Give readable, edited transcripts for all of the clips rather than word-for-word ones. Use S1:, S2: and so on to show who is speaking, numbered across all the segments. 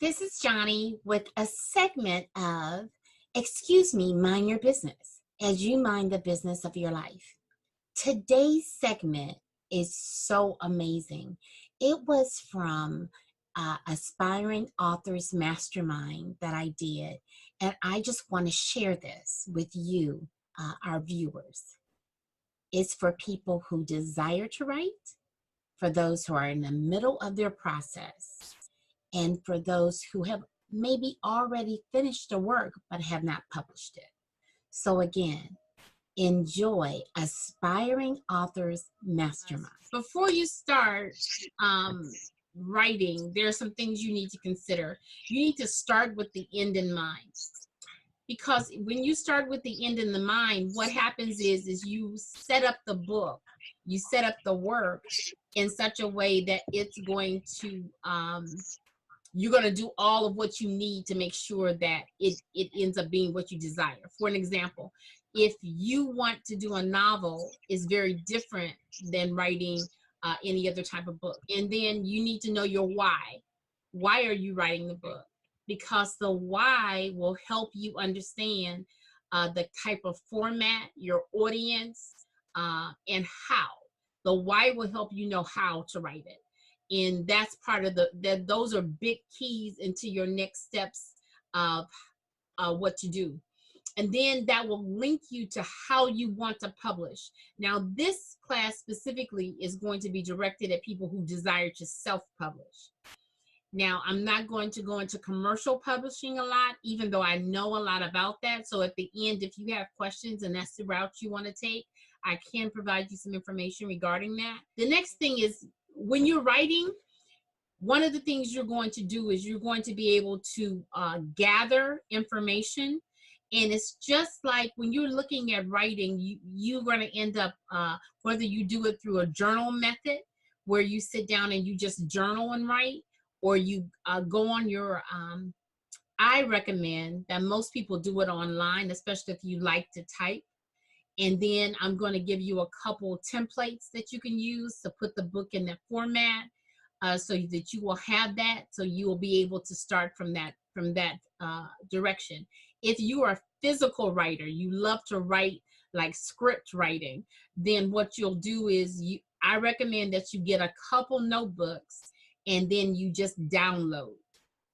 S1: This is Johnnie with a segment of Excuse Me, Mind Your Business as you mind the business of your life. Today's segment is so amazing. It was from Aspiring Authors Mastermind that I did, and I just want to share this with you, our viewers. It's for people who desire to write, for those who are in the middle of their process, and for those who have maybe already finished the work but have not published it. So again, enjoy Aspiring Authors Mastermind. Before you start writing, there are some things you need to consider. You need to start with the end in mind. Because when you start with the end in the mind, what happens is you set up the book, you set up the work in such a way that it's going to, you're going to do all of what you need to make sure that it ends up being what you desire. For an example, if you want to do a novel, it's very different than writing any other type of book. And then you need to know your why. Why are you writing the book? Because the why will help you understand the type of format, your audience, and how. The why will help you know how to write it. And that's part of those are big keys into your next steps of what to do. And then that will link you to how you want to publish. Now, this class specifically is going to be directed at people who desire to self-publish. Now, I'm not going to go into commercial publishing a lot, even though I know a lot about that. So at the end, if you have questions and that's the route you want to take, I can provide you some information regarding that. The next thing is, when you're writing, one of the things you're going to do is you're going to be able to gather information. And it's just like when you're looking at writing, you're going to end up, whether you do it through a journal method, where you sit down and you just journal and write, or you go on your, I recommend that most people do it online, especially if you like to type. And then I'm going to give you a couple templates that you can use to put the book in that format, so that you will have that, so you will be able to start from that direction. If you are a physical writer, you love to write like script writing, then what you'll do is I recommend that you get a couple notebooks and then you just download,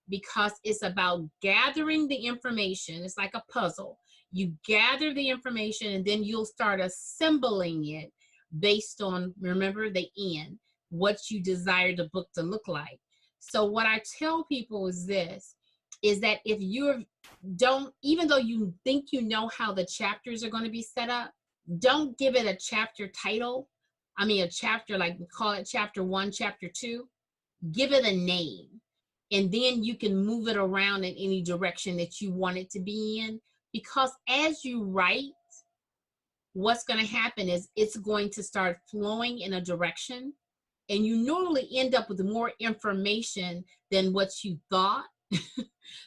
S1: because it's about gathering the information. It's like a puzzle. You gather the information and then you'll start assembling it based on, remember, the end, what you desire the book to look like. So what I tell people is this, is that if you even though you think you know how the chapters are going to be set up, don't give it a chapter title. I mean, a chapter, like call it chapter 1, chapter 2. Give it a name. And then you can move it around in any direction that you want it to be in. Because as you write, what's going to happen is it's going to start flowing in a direction. And you normally end up with more information than what you thought.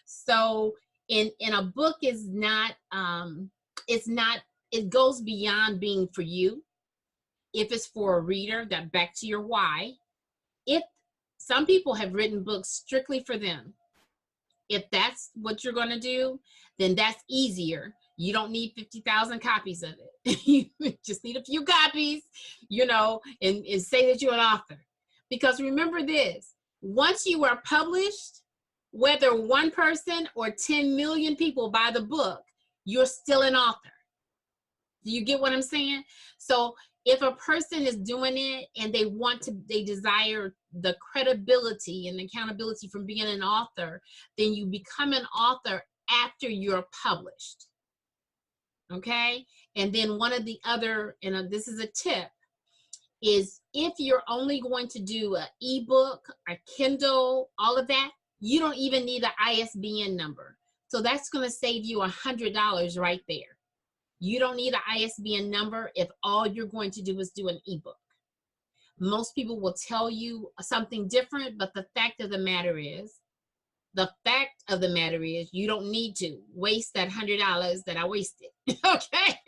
S1: So in a book is not, it goes beyond being for you. If it's for a reader, that back to your why. If some people have written books strictly for them, if that's what you're going to do, then that's easier. You don't need 50,000 copies of it. You just need a few copies, and say that you're an author. Because remember this, once you are published, whether one person or 10 million people buy the book, you're still an author. Do you get what I'm saying? So if a person is doing it and they desire the credibility and accountability from being an author, then you become an author after you're published. Okay? And then one of the other, this is a tip, is if you're only going to do an ebook, a Kindle, all of that, you don't even need an ISBN number. So that's going to save you $100 right there. You don't need an ISBN number if all you're going to do is do an ebook. Most people will tell you something different, but the fact of the matter is, you don't need to waste that $100 that I wasted. Okay?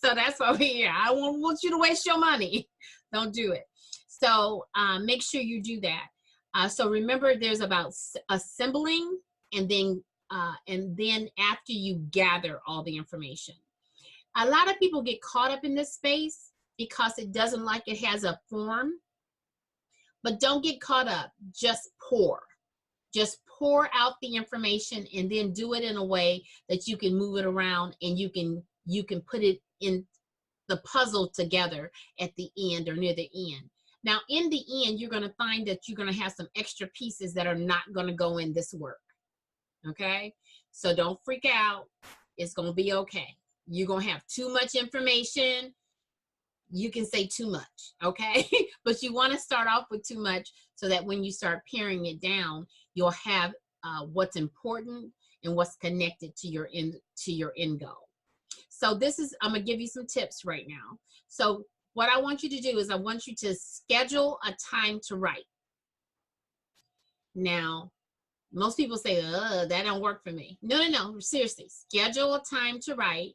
S1: So that's why we're here. I don't want you to waste your money. Don't do it. So make sure you do that. So remember, there's about assembling, and then after you gather all the information. A lot of people get caught up in this space because it doesn't like it has a form, but don't get caught up. Just pour. Just pour out the information, and then do it in a way that you can move it around, and you can put it in the puzzle together at the end or near the end. Now, in the end, you're going to find that you're going to have some extra pieces that are not going to go in this work. Okay? So don't freak out. It's going to be okay. You're going to have too much information. You can say too much, okay? But you want to start off with too much so that when you start paring it down, you'll have what's important and what's connected to your end goal. So I'm going to give you some tips right now. So what I want you to do is I want you to schedule a time to write. Now, most people say, that don't work for me. No, seriously, schedule a time to write.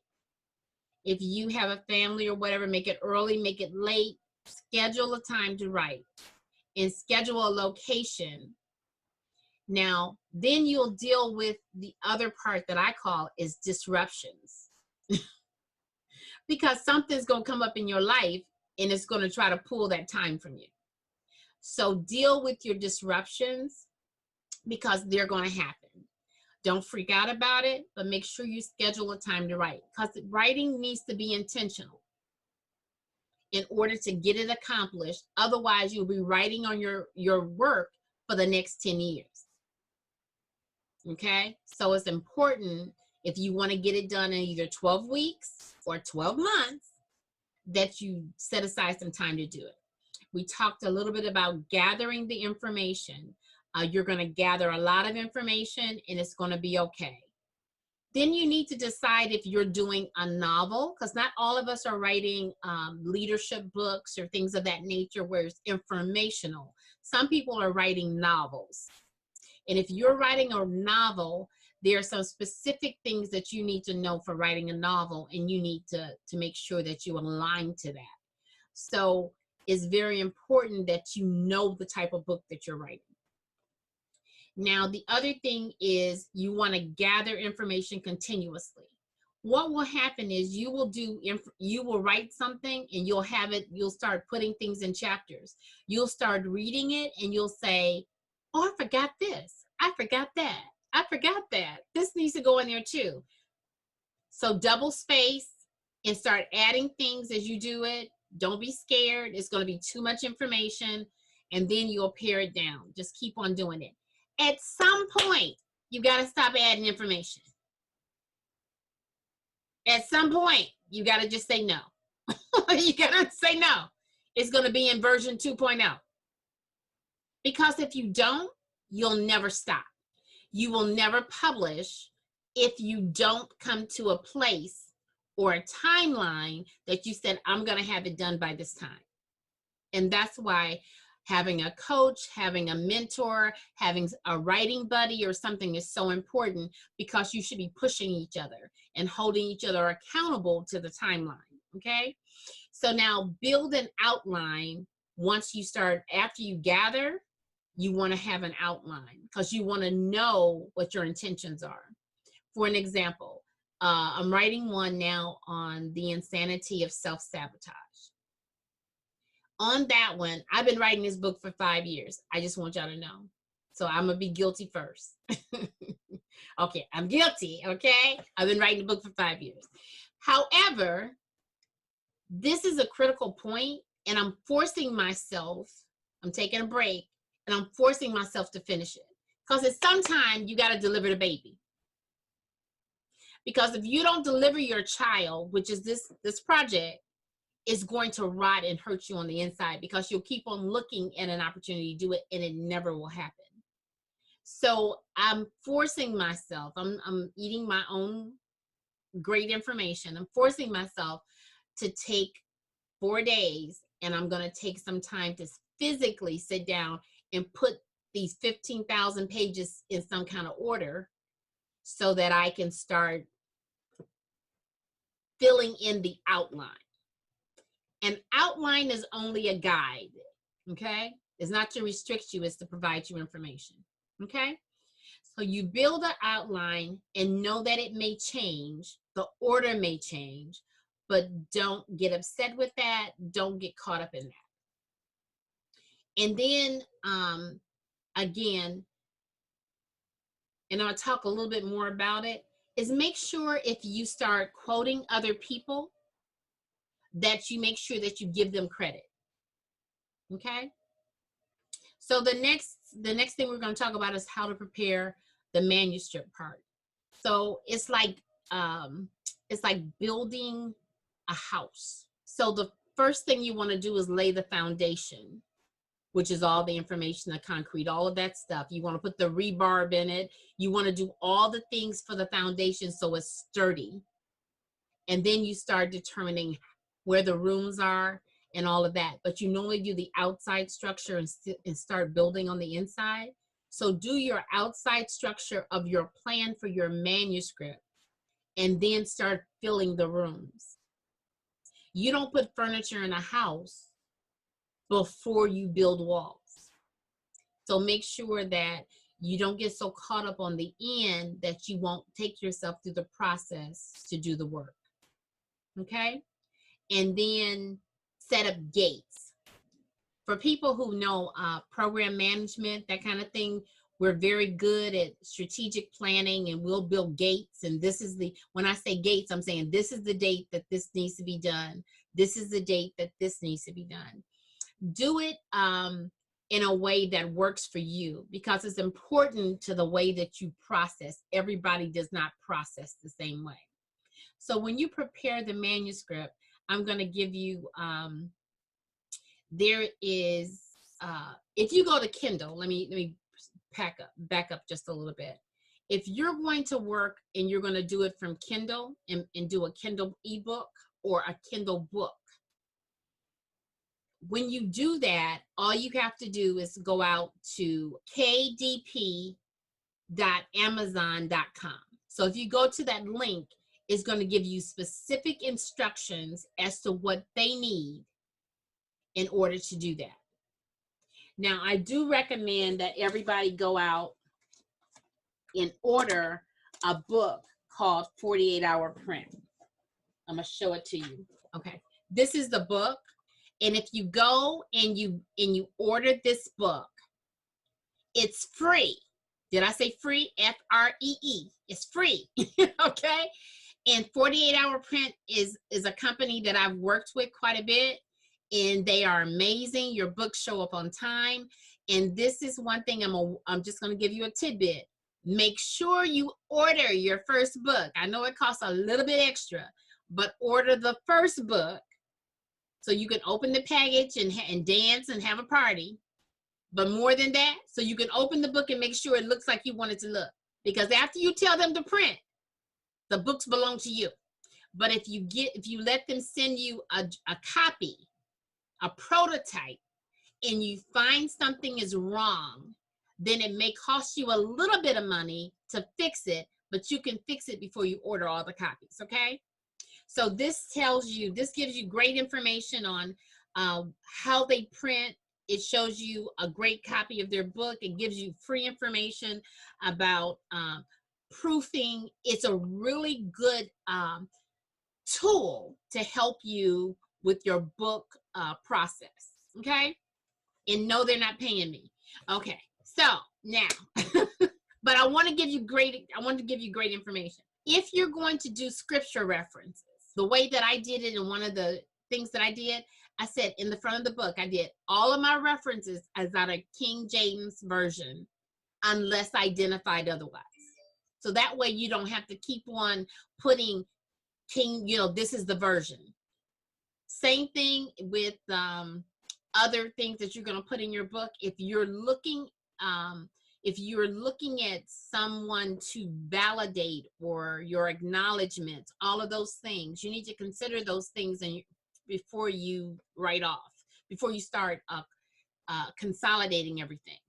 S1: If you have a family or whatever, make it early, make it late, schedule a time to write, and schedule a location. Now, then you'll deal with the other part that I call is disruptions. Because something's going to come up in your life and it's going to try to pull that time from you. So deal with your disruptions because they're going to happen. Don't freak out about it, but make sure you schedule a time to write, because writing needs to be intentional in order to get it accomplished. Otherwise, you'll be writing on your work for the next 10 years. Okay? So it's important, if you want to get it done in either 12 weeks or 12 months, that you set aside some time to do it. We talked a little bit about gathering the information. You're going to gather a lot of information, and it's going to be okay. Then you need to decide if you're doing a novel, because not all of us are writing leadership books or things of that nature where it's informational. Some people are writing novels. And if you're writing a novel, there are some specific things that you need to know for writing a novel, and you need to make sure that you align to that. So it's very important that you know the type of book that you're writing. Now, the other thing is you want to gather information continuously. What will happen is you will write something, and you'll start putting things in chapters. You'll start reading it, and you'll say, oh, I forgot this. I forgot that. I forgot that. This needs to go in there too. So double space and start adding things as you do it. Don't be scared. It's going to be too much information, and then you'll pare it down. Just keep on doing it. At some point, you got to stop adding information. At some point, you got to just say no. You got to say no. It's going to be in version 2.0. Because if you don't, you'll never stop. You will never publish if you don't come to a place or a timeline that you said, I'm going to have it done by this time. And that's why having a coach, having a mentor, having a writing buddy or something is so important, because you should be pushing each other and holding each other accountable to the timeline, okay? So now build an outline. Once you start, after you gather, you want to have an outline, because you want to know what your intentions are. For an example, I'm writing one now on the insanity of self-sabotage. On that one, I've been writing this book for 5 years. I just want y'all to know. So I'm going to be guilty first. Okay, I'm guilty, okay? I've been writing the book for 5 years. However, this is a critical point, and I'm forcing myself, I'm taking a break, and I'm forcing myself to finish it. Because at some time, you got to deliver the baby. Because if you don't deliver your child, which is this project, is going to rot and hurt you on the inside, because you'll keep on looking at an opportunity to do it, and it never will happen. So I'm forcing myself, I'm eating my own great information. I'm forcing myself to take 4 days, and I'm going to take some time to physically sit down and put these 15,000 pages in some kind of order, so that I can start filling in the outline. An outline is only a guide, okay? It's not to restrict you, it's to provide you information. Okay? So you build an outline and know that it may change, the order may change, but don't get upset with that. Don't get caught up in that. And then, again, and I'll talk a little bit more about it, is make sure if you start quoting other people, that you make sure that you give them credit. Okay? So the next thing we're going to talk about is how to prepare the manuscript part. So it's like building a house. So the first thing you want to do is lay the foundation, which is all the information, the concrete, all of that stuff. You want to put the rebarb in it. You want to do all the things for the foundation so it's sturdy. And then you start determining where the rooms are and all of that. But you normally do the outside structure and start building on the inside. So do your outside structure of your plan for your manuscript and then start filling the rooms. You don't put furniture in a house before you build walls. So make sure that you don't get so caught up on the end that you won't take yourself through the process to do the work. Okay? And then set up gates. For people who know program management, that kind of thing, we're very good at strategic planning, and we'll build gates. And this is when I say gates, I'm saying this is the date that this needs to be done. This is the date that this needs to be done. Do it in a way that works for you, because it's important to the way that you process. Everybody does not process the same way. So when you prepare the manuscript, I'm going to give you, there is, if you go to Kindle, let me back up just a little bit. If you're going to work and you're going to do it from Kindle and do a Kindle ebook or a Kindle book, when you do that, all you have to do is go out to kdp.amazon.com. So if you go to that link, it's going to give you specific instructions as to what they need in order to do that. Now, I do recommend that everybody go out and order a book called 48-Hour Print. I'm going to show it to you. Okay. This is the book. And if you go and you order this book, it's free. Did I say free? F-R-E-E. It's free. Okay. And 48-Hour Print is a company that I've worked with quite a bit, and they are amazing. Your books show up on time. And this is one thing I'm just going to give you a tidbit. Make sure you order your first book. I know it costs a little bit extra, but order the first book so you can open the package and dance and have a party. But more than that, so you can open the book and make sure it looks like you want it to look. Because after you tell them to print, the books belong to you. But if you let them send you a copy, a prototype, and you find something is wrong, then it may cost you a little bit of money to fix it, but you can fix it before you order all the copies, okay? So this gives you great information on how they print. It shows you a great copy of their book. It gives you free information about proofing. It's a really good tool to help you with your book process, okay? And no, they're not paying me. Okay, so now, but I want to give you great information. If you're going to do scripture references, the way that I did it, and one of the things that I did, I said in the front of the book, I did all of my references as out of King James Version, unless identified otherwise. So that way you don't have to keep on putting King, this is the version. Same thing with other things that you're going to put in your book. If you're looking at someone to validate or your acknowledgments, all of those things, you need to consider those things before you write off, before you start consolidating everything.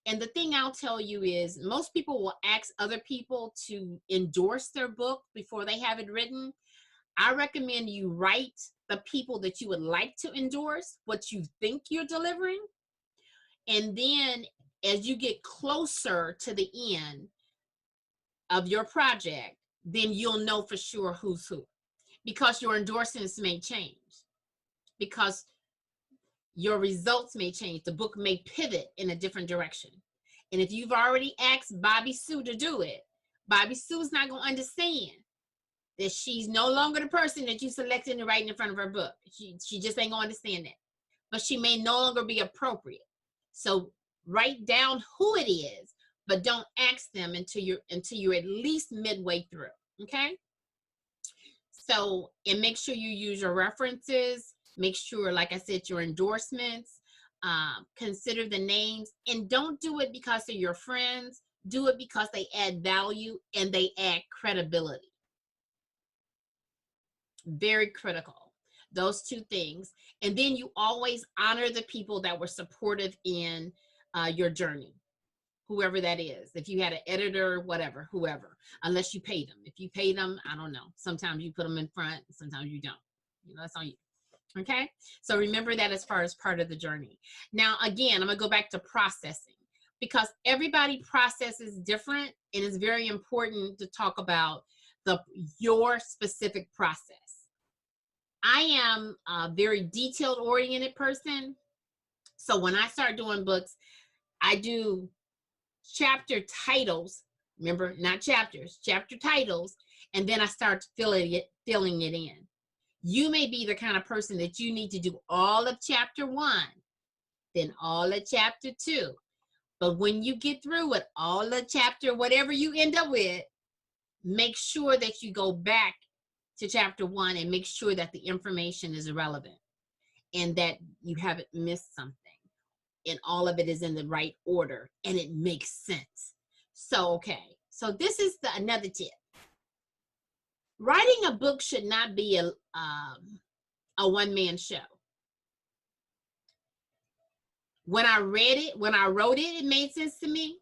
S1: And the thing I'll tell you is most people will ask other people to endorse their book before they have it written. I recommend you write the people that you would like to endorse what you think you're delivering, And then as you get closer to the end of your project, then you'll know for sure who's who, because your endorsements may change, because your results may change. The book may pivot in a different direction. And if you've already asked Bobby Sue to do it, Bobby Sue's not going to understand that she's no longer the person that you selected to write in front of her book. She just ain't going to understand that. But she may no longer be appropriate. So write down who it is, but don't ask them until you're at least midway through. Okay? So, and make sure you use your references. Make sure, like I said, your endorsements. Consider the names, and don't do it because they're your friends. Do it because they add value and they add credibility. Very critical, those two things. And then you always honor the people that were supportive in your journey, whoever that is. If you had an editor, whatever, whoever, unless you paid them. If you paid them, I don't know. Sometimes you put them in front, sometimes you don't. You know, that's on you. Okay? So remember that as far as part of the journey. Now, again, I'm going to go back to processing, because everybody processes different, and it's very important to talk about your specific process. I am a very detailed oriented person. So when I start doing books, I do chapter titles, remember, not chapters, chapter titles, and then I start filling it in. You may be the kind of person that you need to do all of chapter 1, then all of chapter 2. But when you get through with all of chapter, whatever you end up with, make sure that you go back to chapter 1 and make sure that the information is relevant and that you haven't missed something, and all of it is in the right order and it makes sense. So, okay. So this is another tip. Writing a book should not be a one-man show. When I read it, when I wrote it, it made sense to me.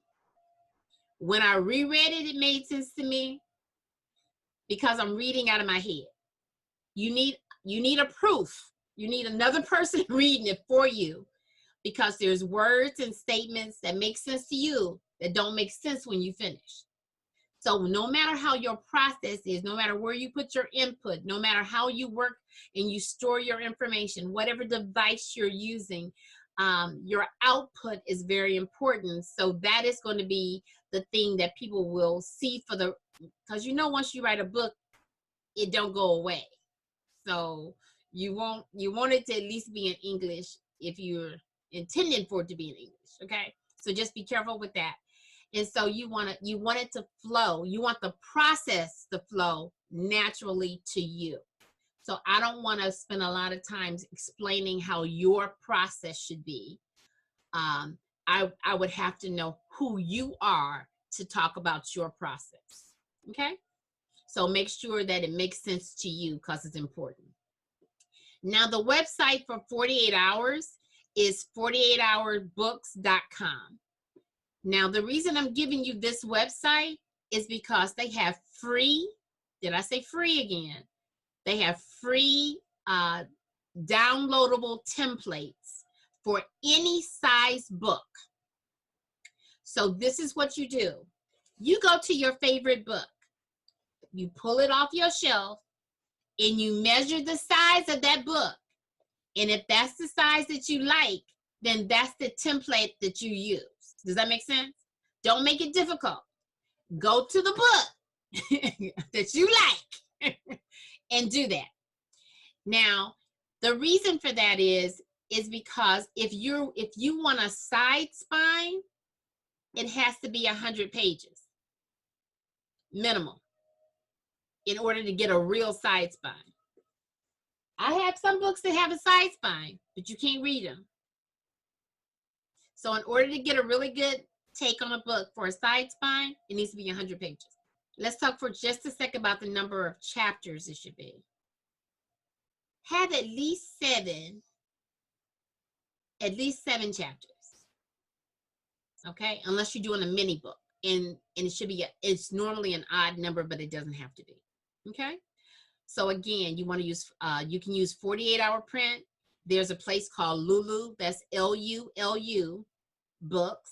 S1: When I reread it, it made sense to me, because I'm reading out of my head. You need a proof. You need another person reading it for you, because there's words and statements that make sense to you that don't make sense when you finish. So no matter how your process is, no matter where you put your input, no matter how you work and you store your information, whatever device you're using, your output is very important. So that is going to be the thing that people will see because once you write a book, it don't go away. So you want it to at least be in English if you're intending for it to be in English. Okay, so just be careful with that. And so you want it to flow. You want the process to flow naturally to you. So I don't want to spend a lot of time explaining how your process should be. I would have to know who you are to talk about your process. Okay? So make sure that it makes sense to you, because it's important. Now, the website for 48 Hours is 48hourbooks.com. Now, the reason I'm giving you this website is because they have free, did I say free again? They have free downloadable templates for any size book. So this is what you do. You go to your favorite book. You pull it off your shelf and you measure the size of that book. And if that's the size that you like, then that's the template that you use. Does that make sense? Don't make it difficult. Go to the book that you like and do that. Now, the reason for that is because if you want a side spine, it has to be 100 pages minimum in order to get a real side spine. I have some books that have a side spine, but you can't read them. So in order to get a really good take on a book for a side spine, it needs to be 100 pages. Let's talk for just a second about the number of chapters it should be. Have at least seven chapters. Okay, unless you're doing a mini book, and it should be it's normally an odd number, but it doesn't have to be. Okay, so again, you want to use you can use 48 Hour Print. There's a place called Lulu, that's Lulu, books,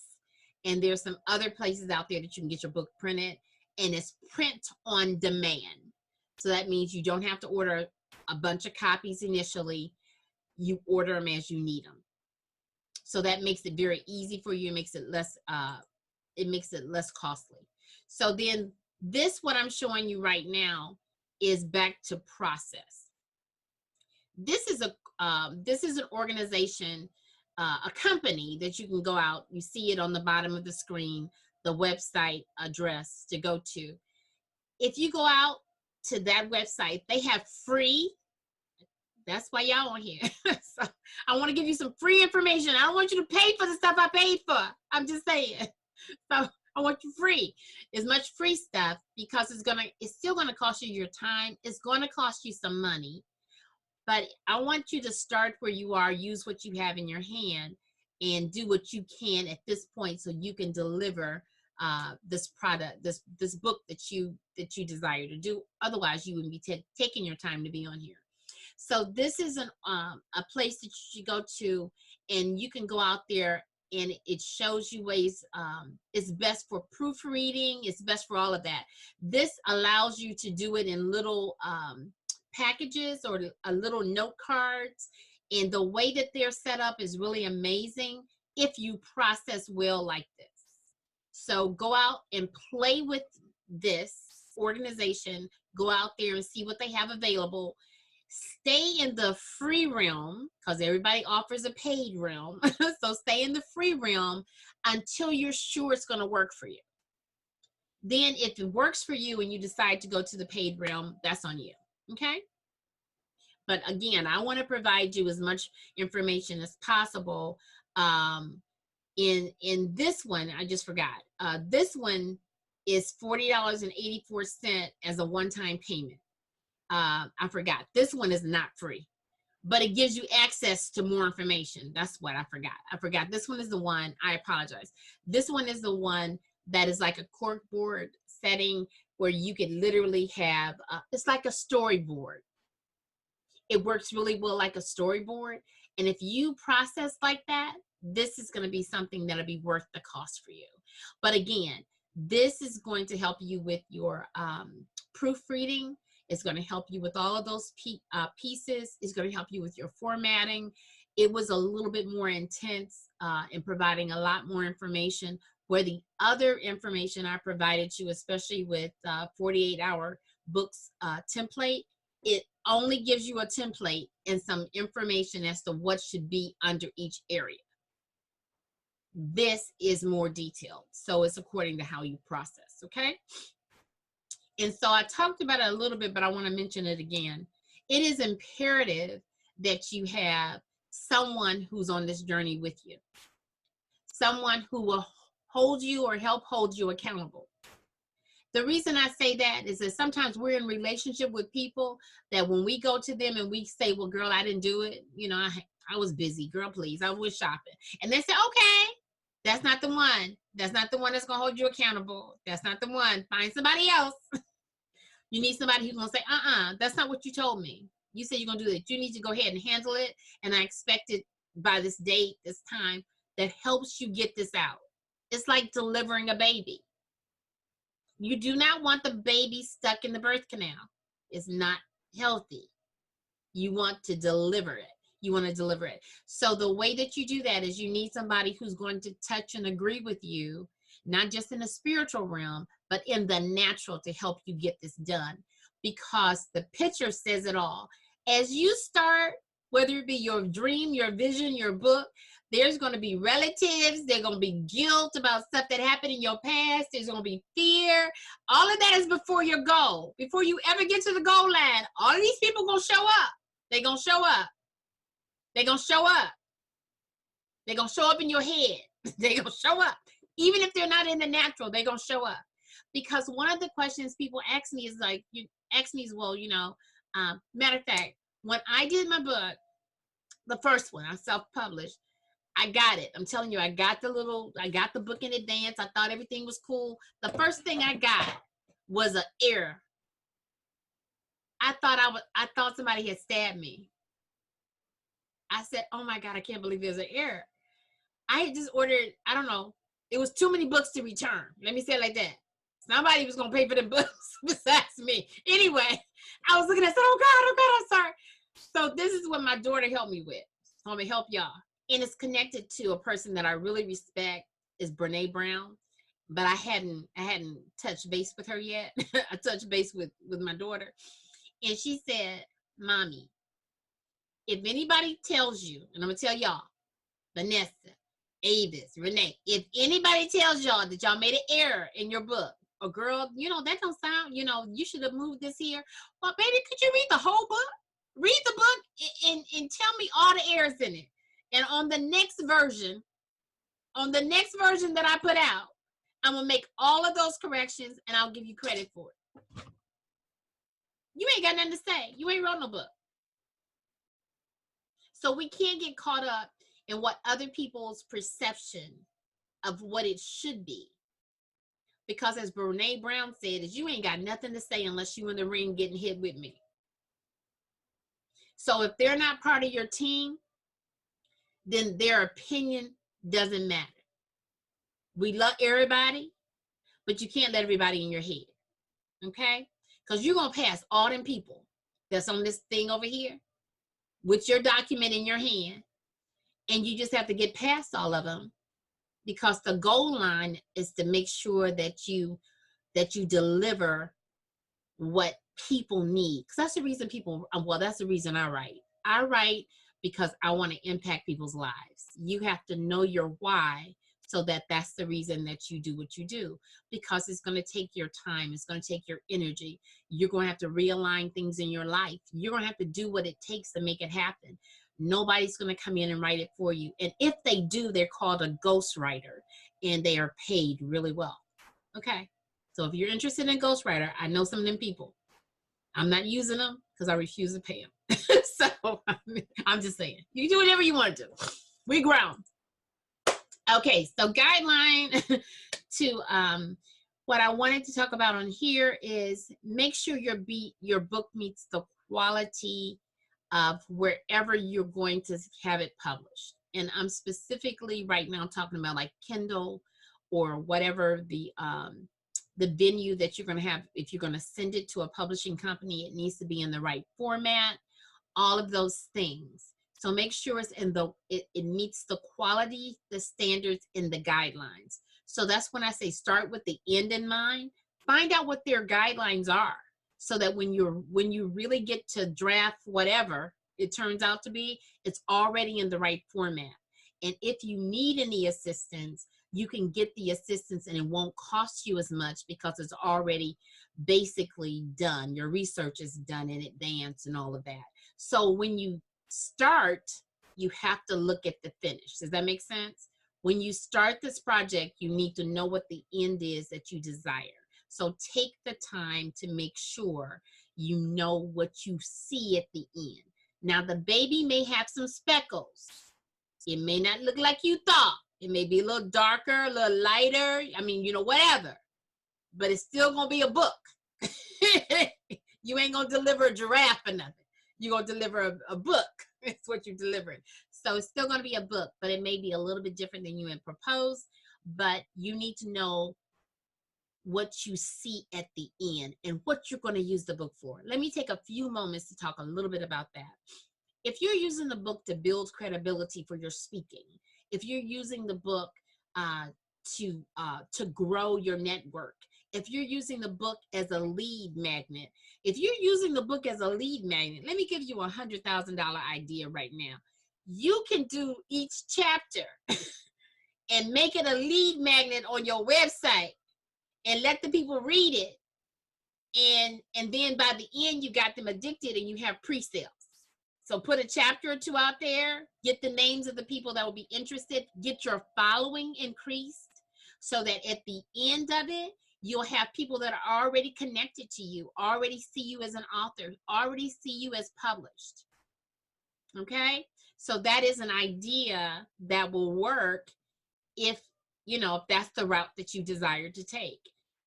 S1: and there's some other places out there that you can get your book printed, and it's print on demand. So that means you don't have to order a bunch of copies initially. You order them as you need them. So that makes it very easy for you. It makes it less costly. So then this, what I'm showing you right now, is back to process. This is an organization, a company that you can go out. You see it on the bottom of the screen, the website address to go to. If you go out to that website, they have free. That's why y'all on here. So I want to give you some free information. I don't want you to pay for the stuff I paid for. I'm just saying. So I want you free. As much free stuff, because it's still gonna cost you your time. It's gonna cost you some money. But I want you to start where you are, use what you have in your hand, and do what you can at this point so you can deliver this product, this book that you desire to do. Otherwise, you wouldn't be taking your time to be on here. So this is a place that you should go to, and you can go out there, and it shows you ways. It's best for proofreading. It's best for all of that. This allows you to do it in little packages or a little note cards, and the way that they're set up is really amazing if you process well like this. So go out and play with this organization. Go out there and see what they have available. Stay in the free realm, because everybody offers a paid realm. So stay in the free realm until you're sure it's going to work for you. Then if it works for you and you decide to go to the paid realm, that's on you. Okay? But again, I want to provide you as much information as possible. In this one, I just forgot. This one is $40.84 as a one-time payment. I forgot. This one is not free, but it gives you access to more information. That's what I forgot. I forgot. This one is the one. I apologize. This one is the one that is like a corkboard setting where you could literally have, it's like a storyboard. It works really well like a storyboard. And if you process like that, this is going to be something that'll be worth the cost for you. But again, this is going to help you with your proofreading. It's going to help you with all of those pieces. It's going to help you with your formatting. It was a little bit more intense in providing a lot more information, where the other information I provided you, especially with 48-hour books template, it only gives you a template and some information as to what should be under each area. This is more detailed, so it's according to how you process, okay? And so I talked about it a little bit, but I want to mention it again. It is imperative that you have someone who's on this journey with you, someone who will hold you or help hold you accountable. The reason I say that is that sometimes we're in relationship with people that when we go to them and we say, well, girl, I didn't do it. You know, I was busy. Girl, please, I was shopping. And they say, okay, that's not the one. That's not the one that's going to hold you accountable. That's not the one. Find somebody else. You need somebody who's going to say, that's not what you told me. You said you're going to do that. You need to go ahead and handle it. And I expect it by this date, this time, that helps you get this out. It's like delivering a baby. You do not want the baby stuck in the birth canal. It's not healthy. You want to deliver it. You want to deliver it. So the way that you do that is you need somebody who's going to touch and agree with you, not just in the spiritual realm, but in the natural, to help you get this done. Because the picture says it all. As you start, whether it be your dream, your vision, your book, there's going to be relatives. There's going to be guilt about stuff that happened in your past. There's going to be fear. All of that is before your goal. Before you ever get to the goal line, all of these people are going to show up. They're going to show up. They're going to show up. They're going to show up in your head. They're going to show up. Even if they're not in the natural, they're going to show up. Because one of the questions people ask me is like, well, you know, matter of fact, when I did my book, the first one, I self-published, I got it. I'm telling you, I got the book in advance. I thought everything was cool. The first thing I got was an error. I thought somebody had stabbed me. I said, oh my God, I can't believe there's an error. I had just ordered, I don't know, it was too many books to return. Let me say it like that. Somebody was going to pay for the books besides me. Anyway, I was looking at, oh God, I'm sorry. So this is what my daughter helped me with. So I'm going to help y'all. And it's connected to a person that I really respect, is Brene Brown. But I hadn't touched base with her yet. I touched base with my daughter. And she said, Mommy, if anybody tells you, and I'm going to tell y'all, Vanessa, Avis, Renee, if anybody tells y'all that y'all made an error in your book, or girl, you know, that don't sound, you know, you should have moved this here. Well, baby, could you read the whole book? Read the book and tell me all the errors in it. And on the next version that I put out, I'm going to make all of those corrections and I'll give you credit for it. You ain't got nothing to say. You ain't wrote no book. So we can't get caught up in what other people's perception of what it should be. Because as Brene Brown said, is you ain't got nothing to say unless you in the ring getting hit with me. So if they're not part of your team, then their opinion doesn't matter. We love everybody, but you can't let everybody in your head. Okay? Because you're going to pass all them people that's on this thing over here with your document in your hand, and you just have to get past all of them, because the goal line is to make sure that you deliver what people need. Because that's the reason people, well, that's the reason I write. I write because I want to impact people's lives. You have to know your why, so that that's the reason that you do what you do, because it's going to take your time. It's going to take your energy. You're going to have to realign things in your life. You're going to have to do what it takes to make it happen. Nobody's going to come in and write it for you. And if they do, they're called a ghostwriter, and they are paid really well. Okay. So if you're interested in ghostwriter, I know some of them people. I'm not using them because I refuse to pay them. So I'm just saying, you can do whatever you want to do. We grown. Okay, so guideline to what I wanted to talk about on here is make sure your book meets the quality of wherever you're going to have it published. And I'm specifically right now talking about like Kindle or whatever the venue that you're going to have. If you're going to send it to a publishing company, it needs to be in the right format, all of those things. So make sure it's in it meets the quality, the standards, and the guidelines. So that's when I say start with the end in mind. Find out what their guidelines are, so that when you really get to draft whatever it turns out to be, it's already in the right format. And if you need any assistance, you can get the assistance, and it won't cost you as much because it's already basically done. Your research is done in advance and all of that. So when you start, you have to look at the finish. Does that make sense? When you start this project, you need to know what the end is that you desire. So take the time to make sure you know what you see at the end. Now, the baby may have some speckles. It may not look like you thought. It may be a little darker, a little lighter. I mean, you know, whatever. But it's still going to be a book. You ain't going to deliver a giraffe or nothing. You're going to deliver a book. It's what you're delivering. So it's still going to be a book, but it may be a little bit different than you had proposed. But you need to know what you see at the end and what you're going to use the book for. Let me take a few moments to talk a little bit about that. If you're using the book to build credibility for your speaking, if you're using the book to grow your network, if you're using the book as a lead magnet, if you're using the book as a lead magnet, let me give you $100,000 idea right now. You can do each chapter and make it a lead magnet on your website and let the people read it. And then by the end, you got them addicted and you have pre-sales. So put a chapter or two out there, get the names of the people that will be interested, get your following increased so that at the end of it, you'll have people that are already connected to you, already see you as an author, already see you as published. Okay? So that is an idea that will work if that's the route that you desire to take.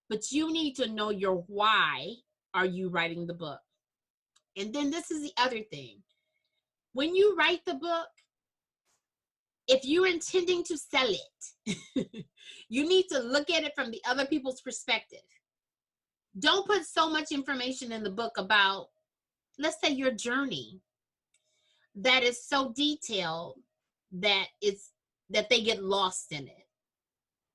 S1: But you need to know your why are you writing the book. And then this is the other thing. When you write the book, If you're intending to sell it, you need to look at it from the other people's perspective. Don't put so much information in the book about, let's say, your journey that is so detailed that they get lost in it.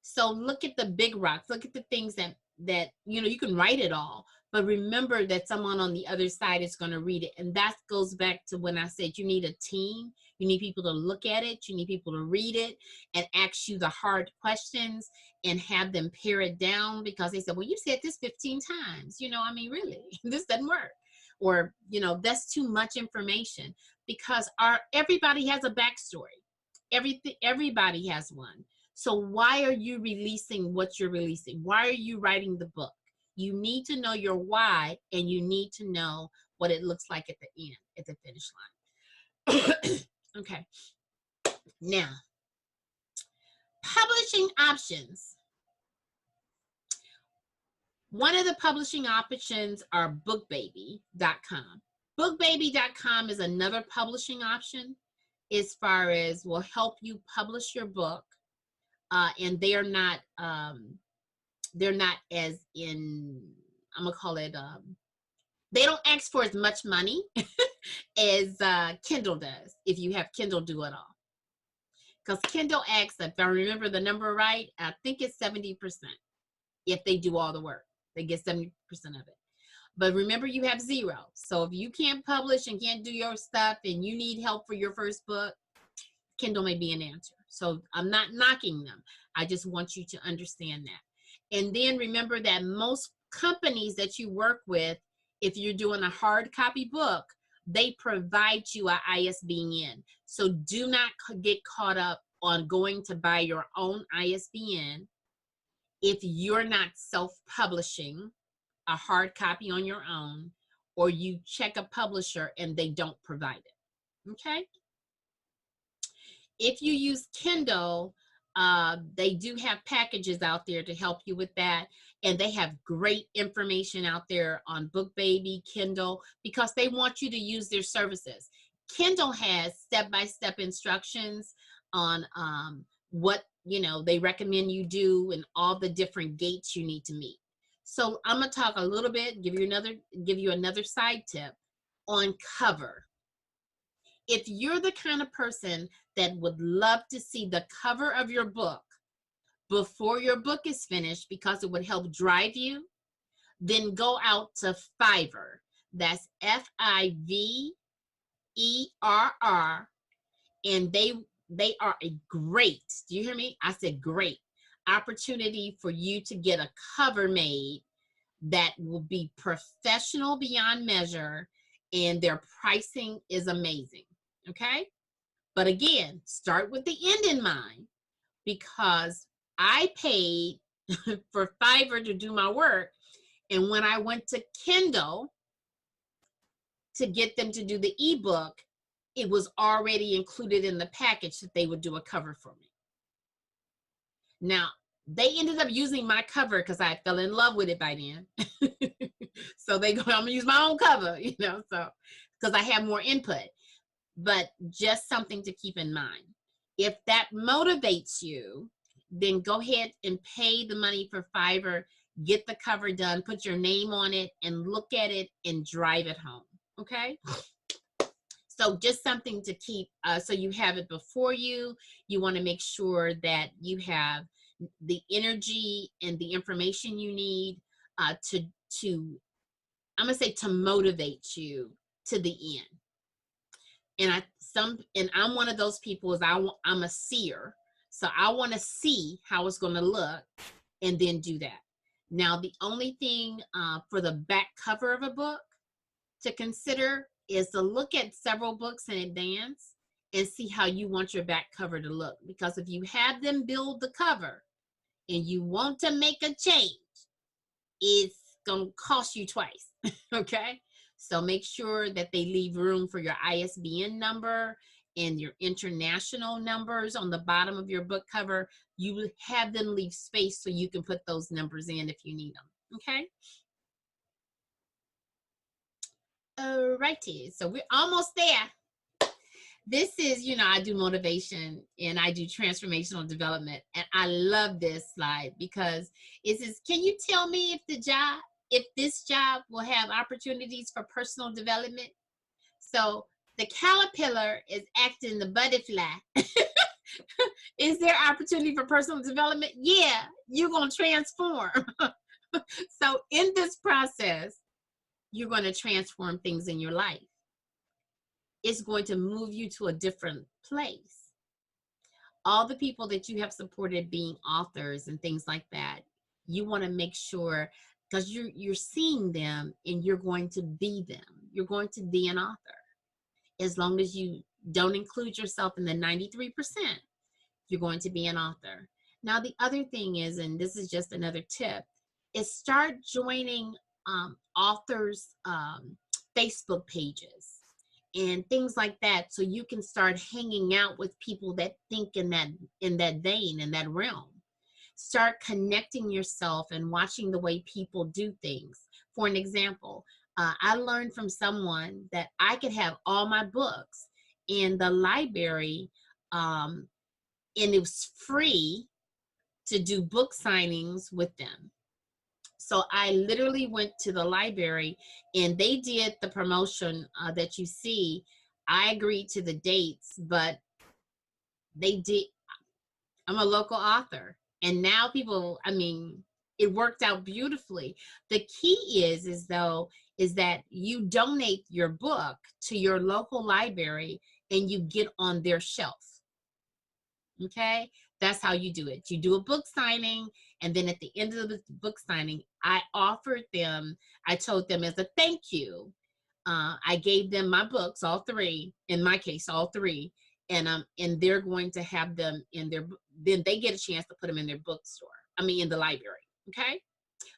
S1: So look at the big rocks, look at the things that you can write it all, but remember that someone on the other side is going to read it. And that goes back to when I said you need a team. You need people to look at it. You need people to read it and ask you the hard questions and have them pare it down, because they said, well, you said this 15 times. I mean, really, this doesn't work. Or, that's too much information, because everybody has a backstory. Everybody has one. So why are you releasing what you're releasing? Why are you writing the book? You need to know your why, and you need to know what it looks like at the end, at the finish line. Okay. Now, publishing options. One of the publishing options are bookbaby.com. Bookbaby.com is another publishing option as far as will help you publish your book. And they're not as in, I'm gonna call it, they don't ask for as much money as Kindle does, if you have Kindle Do It All. Because Kindle asks, if I remember the number right, I think it's 70%. If they do all the work, they get 70% of it. But remember, you have zero. So if you can't publish and can't do your stuff and you need help for your first book, Kindle may be an answer. So I'm not knocking them. I just want you to understand that. And then remember that most companies that you work with, if you're doing a hard copy book, they provide you an ISBN. So do not get caught up on going to buy your own ISBN if you're not self-publishing a hard copy on your own, or you check a publisher and they don't provide it. Okay? If you use Kindle, they do have packages out there to help you with that. And they have great information out there on BookBaby, Kindle, because they want you to use their services. Kindle has step-by-step instructions on what they recommend you do and all the different gates you need to meet. So I'm gonna talk a little bit, give you another side tip on cover. If you're the kind of person that would love to see the cover of your book before your book is finished, because it would help drive you, then go out to Fiverr. That's Fiverr. And they are a great, do you hear me? I said great opportunity for you to get a cover made that will be professional beyond measure, and their pricing is amazing. Okay? But again, start with the end in mind, because I paid for Fiverr to do my work, and when I went to Kindle to get them to do the ebook, it was already included in the package that they would do a cover for me. Now, they ended up using my cover because I fell in love with it by then. So they go, I'm gonna use my own cover, so because I have more input. But just something to keep in mind. If that motivates you, then go ahead and pay the money for Fiverr, get the cover done, put your name on it, and look at it and drive it home. Okay? So just something to keep, so you have it before you. You want to make sure that you have the energy and the information you need to I'm gonna say, to motivate you to the end. And I'm one of those people, I'm a seer. So I want to see how it's going to look and then do that. Now, the only thing for the back cover of a book to consider is to look at several books in advance and see how you want your back cover to look. Because if you have them build the cover and you want to make a change, it's going to cost you twice. Okay? So make sure that they leave room for your ISBN number and your international numbers on the bottom of your book cover. You have them leave space so you can put those numbers in if you need them. Okay? Alrighty, so we're almost there. this is, you know, I do motivation and I do transformational development. And I love this slide because it says, can you tell me if this job will have opportunities for personal development? So the caterpillar is acting the butterfly. Is there opportunity for personal development? Yeah, you're going to transform. So in this process, you're going to transform things in your life. It's going to move you to a different place. All the people that you have supported being authors and things like that, you want to make sure, because you're seeing them and you're going to be them. You're going to be an author. As long as you don't include yourself in the 93%, you're going to be an author. Now, the other thing is, and this is just another tip, is start joining authors' Facebook pages and things like that, so you can start hanging out with people that think in that vein, in that realm. Start connecting yourself and watching the way people do things. For an example, I learned from someone that I could have all my books in the library, and it was free to do book signings with them. So I literally went to the library and they did the promotion that you see. I agreed to the dates, but they did. I'm a local author. And now people, I mean, it worked out beautifully. The key is that you donate your book to your local library and you get on their shelf. Okay, that's how you do it. You do a book signing, and then at the end of the book signing, I told them as a thank you, I gave them my books, all three, in my case, all three, and they're going to have them in then they get a chance to put them in their bookstore, in the library, okay?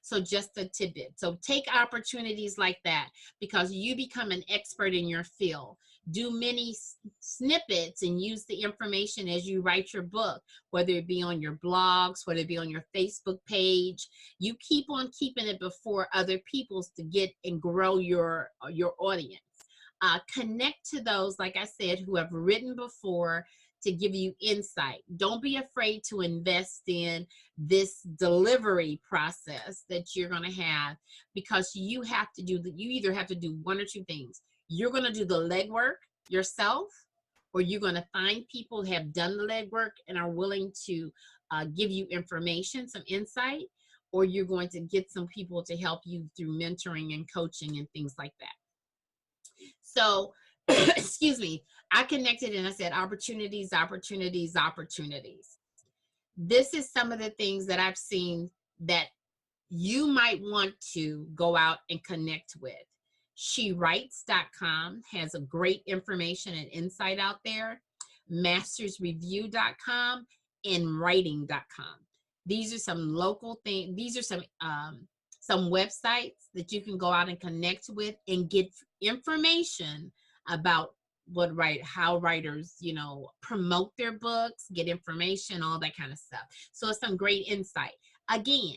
S1: So just a tidbit. So take opportunities like that because you become an expert in your field. Do many snippets and use the information as you write your book, whether it be on your blogs, whether it be on your Facebook page. You keep on keeping it before other people's to get and grow your audience. Connect to those, like I said, who have written before to give you insight. Don't be afraid to invest in this delivery process that you're going to have, because you either have to do one or two things. You're going to do the legwork yourself, or you're going to find people who have done the legwork and are willing to give you information, some insight, or you're going to get some people to help you through mentoring and coaching and things like that. So, excuse me, I connected and I said opportunities, opportunities, opportunities. This is some of the things that I've seen that you might want to go out and connect with. SheWrites.com has a great information and insight out there. Mastersreview.com and Writing.com. These are some local things. These are some websites that you can go out and connect with and get information about how writers, promote their books, get information, all that kind of stuff. So it's some great insight. Again,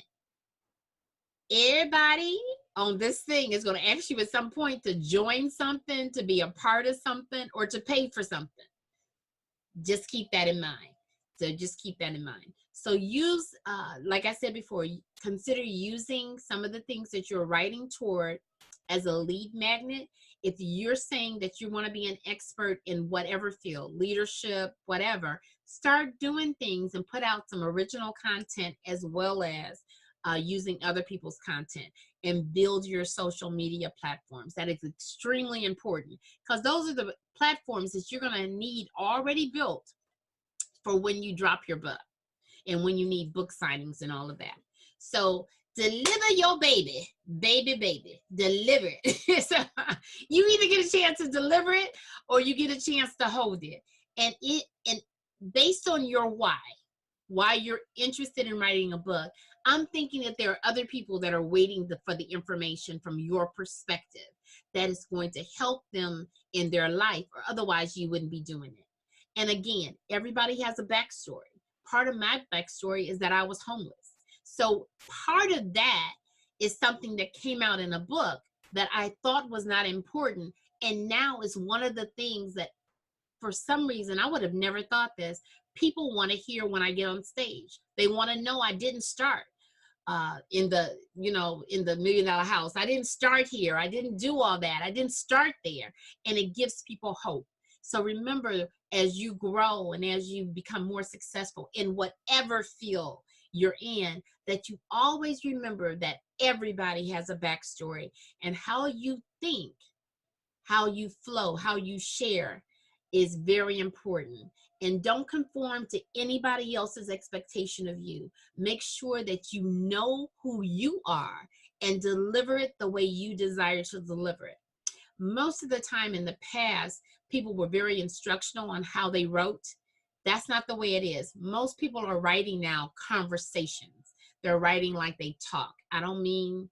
S1: everybody on this thing is going to ask you at some point to join something, to be a part of something, or to pay for something. Just keep that in mind. So use, like I said before, consider using some of the things that you're writing toward as a lead magnet. If you're saying that you want to be an expert in whatever field, leadership, whatever, start doing things and put out some original content, as well as using other people's content, and build your social media platforms. That is extremely important, because those are the platforms that you're going to need already built for when you drop your book and when you need book signings and all of that. So deliver your baby, deliver it. So you either get a chance to deliver it or you get a chance to hold it. And based on your why you're interested in writing a book, I'm thinking that there are other people that are waiting for the information from your perspective that is going to help them in their life, or otherwise you wouldn't be doing it. And again, everybody has a backstory. Part of my backstory is that I was homeless. So part of that is something that came out in a book that I thought was not important, and now is one of the things that for some reason, I would have never thought this. People want to hear when I get on stage. They want to know I didn't start in the, you know, in the $1 million house. I didn't start here. I didn't do all that. I didn't start there. And it gives people hope. So remember, as you grow and as you become more successful in whatever field you're in, that you always remember that everybody has a backstory, and how you think, how you flow, how you share is very important. And don't conform to anybody else's expectation of you. Make sure that you know who you are and deliver it the way you desire to deliver it. Most of the time in the past, people were very instructional on how they wrote. That's not the way it is. Most people are writing now conversations. They're writing like they talk. I don't mean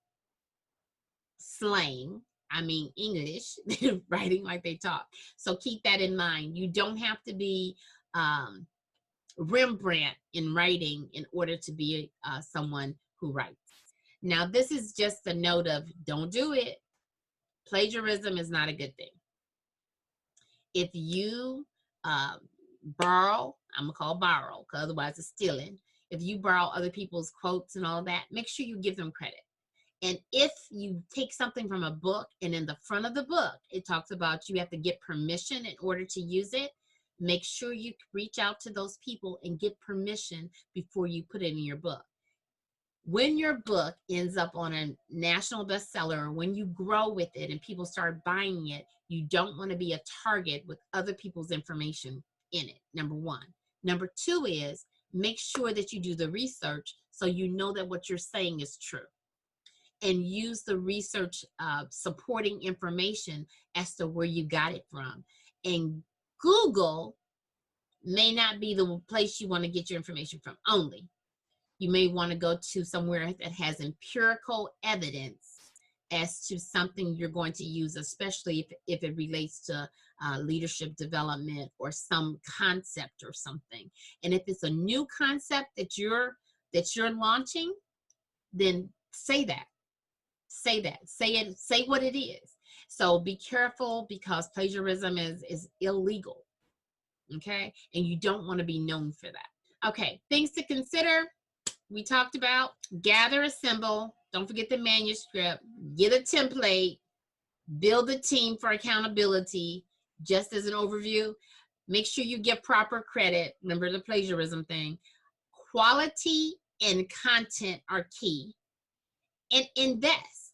S1: slang. I mean English. They're writing like they talk. So keep that in mind. You don't have to be Rembrandt in writing in order to be someone who writes. Now, this is just a note of don't do it. Plagiarism is not a good thing. If you borrow, I'm gonna call borrow, because otherwise it's stealing. If you borrow other people's quotes and all that, make sure you give them credit. And if you take something from a book and in the front of the book, it talks about you have to get permission in order to use it, make sure you reach out to those people and get permission before you put it in your book. When your book ends up on a national bestseller, or when you grow with it and people start buying it, you don't want to be a target with other people's information in it, number one. Number two is make sure that you do the research so you know that what you're saying is true. And use the research supporting information as to where you got it from. And Google may not be the place you want to get your information from only. You may want to go to somewhere that has empirical evidence as to something you're going to use, especially if it relates to leadership development or some concept or something. And if it's a new concept that you're launching, then say that. Say that. Say it. Say what it is. So be careful, because plagiarism is illegal. Okay, and you don't want to be known for that. Okay, things to consider. We talked about gather, assemble. Don't forget the manuscript. Get a template. Build a team for accountability. Just as an overview, make sure you give proper credit. Remember the plagiarism thing. Quality and content are key. And invest.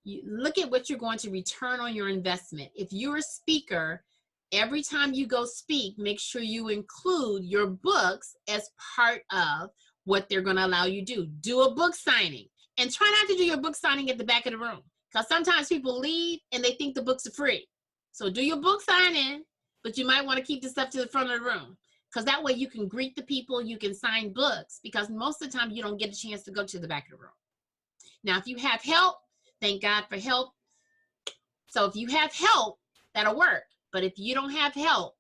S1: You look at what you're going to return on your investment. If you're a speaker, every time you go speak, make sure you include your books as part of what they're going to allow you to do. Do a book signing, and try not to do your book signing at the back of the room, because sometimes people leave and they think the books are free. So do your book signing, but you might want to keep the stuff to the front of the room, because that way you can greet the people, you can sign books, because most of the time you don't get a chance to go to the back of the room. Now, if you have help, thank God for help. So if you have help, that'll work. But if you don't have help,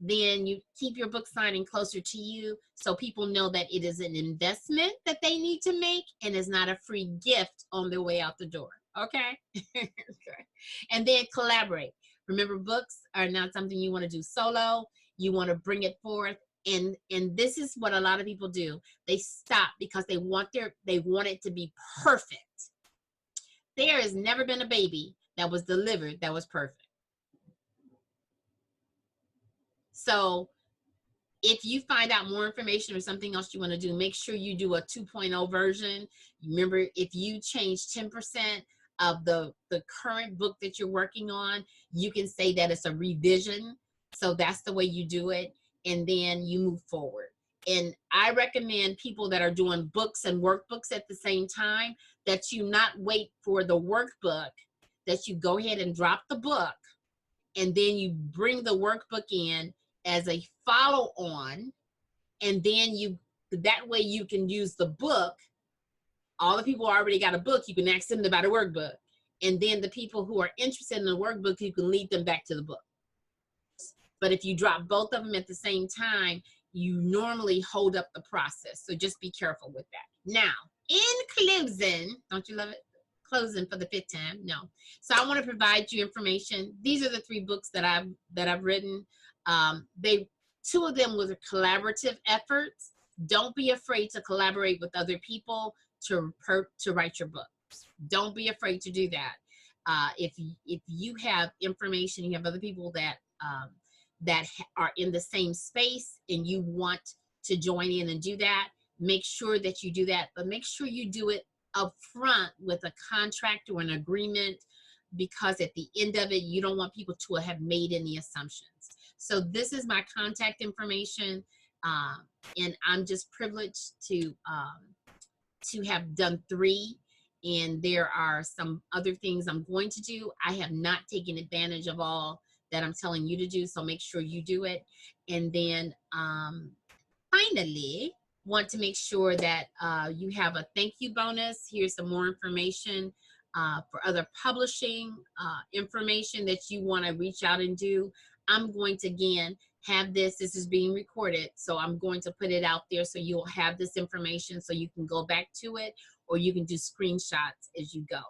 S1: then you keep your book signing closer to you so people know that it is an investment that they need to make and is not a free gift on their way out the door. Okay? Okay. And then collaborate. Remember, books are not something you want to do solo. You want to bring it forth. And this is what a lot of people do. They stop because they want it to be perfect. There has never been a baby that was delivered that was perfect. So if you find out more information or something else you want to do, make sure you do a 2.0 version. Remember, if you change 10% of the current book that you're working on, you can say that it's a revision. So that's the way you do it. And then you move forward. And I recommend people that are doing books and workbooks at the same time, that you not wait for the workbook, that you go ahead and drop the book, and then you bring the workbook in as a follow-on, and then that way you can use the book. All the people who already got a book, you can ask them about a workbook. And then the people who are interested in the workbook, you can lead them back to the book. But if you drop both of them at the same time, you normally hold up the process. So just be careful with that. Now, in closing, don't you love it? closing for the 5th time. No. So I want to provide you information. These are the 3 books that I've written. Two of them were collaborative efforts. Don't be afraid to collaborate with other people to write your book. Don't be afraid to do that. If you have information, you have other people that are in the same space and you want to join in and do that, make sure that you do that, but make sure you do it up front with a contract or an agreement, because at the end of it, you don't want people to have made any assumptions. So this is my contact information, and I'm just privileged to have done 3, and there are some other things I'm going to do. I have not taken advantage of all that I'm telling you to do, so make sure you do it. And then finally, want to make sure that you have a thank you bonus. Here's some more information for other publishing information that you want to reach out and do. I'm going to, again, have this is being recorded, so I'm going to put it out there so you'll have this information so you can go back to it, or you can do screenshots as you go.